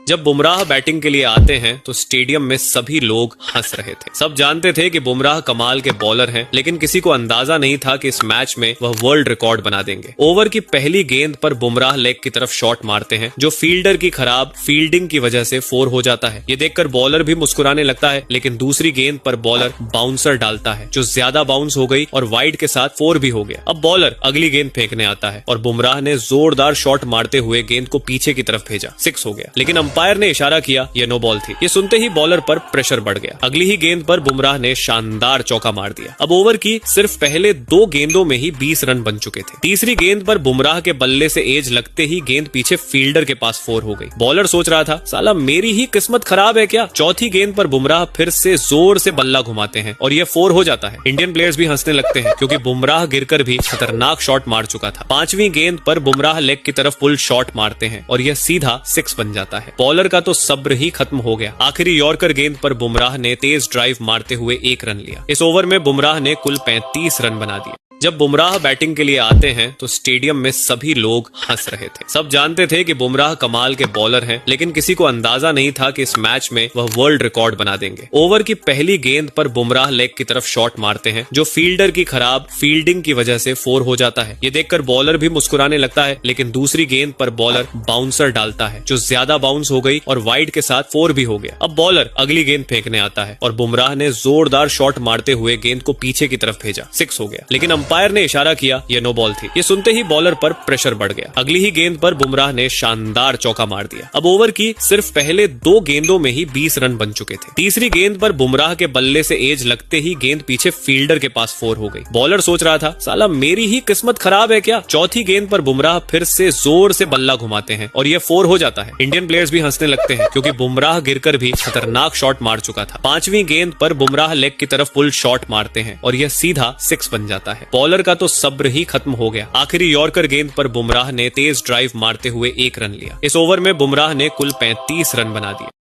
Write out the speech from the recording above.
जब बुमराह बैटिंग के लिए आते हैं तो स्टेडियम में सभी लोग हंस रहे थे। सब जानते थे कि बुमराह कमाल के बॉलर हैं, लेकिन किसी को अंदाजा नहीं था कि इस मैच में वह वर्ल्ड रिकॉर्ड बना देंगे। ओवर की पहली गेंद पर बुमराह लेग की तरफ शॉट मारते हैं, जो फील्डर की खराब फील्डिंग की वजह से 4 हो जाता है। ये देखकर बॉलर भी मुस्कुराने लगता है, लेकिन दूसरी गेंद पर बॉलर बाउंसर डालता है, जो ज्यादा बाउंस हो गई और वाइड के साथ 4 भी हो गया। अब बॉलर अगली गेंद फेंकने आता है और बुमराह ने जोरदार शॉट मारते हुए गेंद को पीछे की तरफ भेजा, 6 हो गया। लेकिन अंपायर ने इशारा किया यह नो बॉल थी। ये सुनते ही बॉलर पर प्रेशर बढ़ गया। अगली ही गेंद पर बुमराह ने शानदार चौका मार दिया। अब ओवर की सिर्फ पहले 2 गेंदों में ही 20 रन बन चुके थे। तीसरी गेंद पर बुमराह के बल्ले से एज लगते ही गेंद पीछे फील्डर के पास 4 हो गई। बॉलर सोच रहा था साला मेरी ही किस्मत खराब है क्या। चौथी गेंद पर बुमराह फिर से जोर से बल्ला घुमाते हैं और यह 4 हो जाता है। इंडियन प्लेयर्स भी हंसने लगते हैं, क्योंकि बुमराह गिरकर भी खतरनाक शॉट मार चुका था। 5वीं गेंद पर बुमराह लेग की तरफ पुल शॉट मारते हैं और यह सीधा 6 बन जाता है। बॉलर का तो सब्र ही खत्म हो गया। आखिरी यॉर्कर गेंद पर बुमराह ने तेज ड्राइव मारते हुए 1 रन लिया। इस ओवर में बुमराह ने कुल 35 रन बना दिए। जब बुमराह बैटिंग के लिए आते हैं तो स्टेडियम में सभी लोग हंस रहे थे। सब जानते थे कि बुमराह कमाल के बॉलर हैं, लेकिन किसी को अंदाजा नहीं था कि इस मैच में वह वर्ल्ड रिकॉर्ड बना देंगे। ओवर की पहली गेंद पर बुमराह लेग की तरफ शॉट मारते हैं, जो फील्डर की खराब फील्डिंग की वजह से 4 हो जाता है। ये देखकर बॉलर भी मुस्कुराने लगता है, लेकिन दूसरी गेंद पर बॉलर बाउंसर डालता है, जो ज्यादा बाउंस हो गई और वाइड के साथ 4 भी हो गया। अब बॉलर अगली गेंद फेंकने आता है और बुमराह ने जोरदार शॉट मारते हुए गेंद को पीछे की तरफ भेजा, 6 हो गया। लेकिन अंपायर ने इशारा किया यह नो बॉल थी। ये सुनते ही बॉलर पर प्रेशर बढ़ गया। अगली ही गेंद पर बुमराह ने शानदार चौका मार दिया। अब ओवर की सिर्फ पहले 2 गेंदों में ही 20 रन बन चुके थे। तीसरी गेंद पर बुमराह के बल्ले से एज लगते ही गेंद पीछे फील्डर के पास 4 हो गई। बॉलर सोच रहा था साला मेरी ही किस्मत खराब है क्या। चौथी गेंद पर बुमराह फिर से जोर से बल्ला घुमाते हैं और यह 4 हो जाता है। इंडियन प्लेयर्स भी हंसने लगते हैं, क्योंकि बुमराह गिरकर भी खतरनाक शॉट मार चुका था। 5वीं गेंद पर बुमराह लेग की तरफ पुल शॉट मारते हैं और यह सीधा 6 बन जाता है। बॉलर का तो सब्र ही खत्म हो गया। आखिरी यॉर्कर गेंद पर बुमराह ने तेज ड्राइव मारते हुए 1 रन लिया। इस ओवर में बुमराह ने कुल 35 रन बना दिए।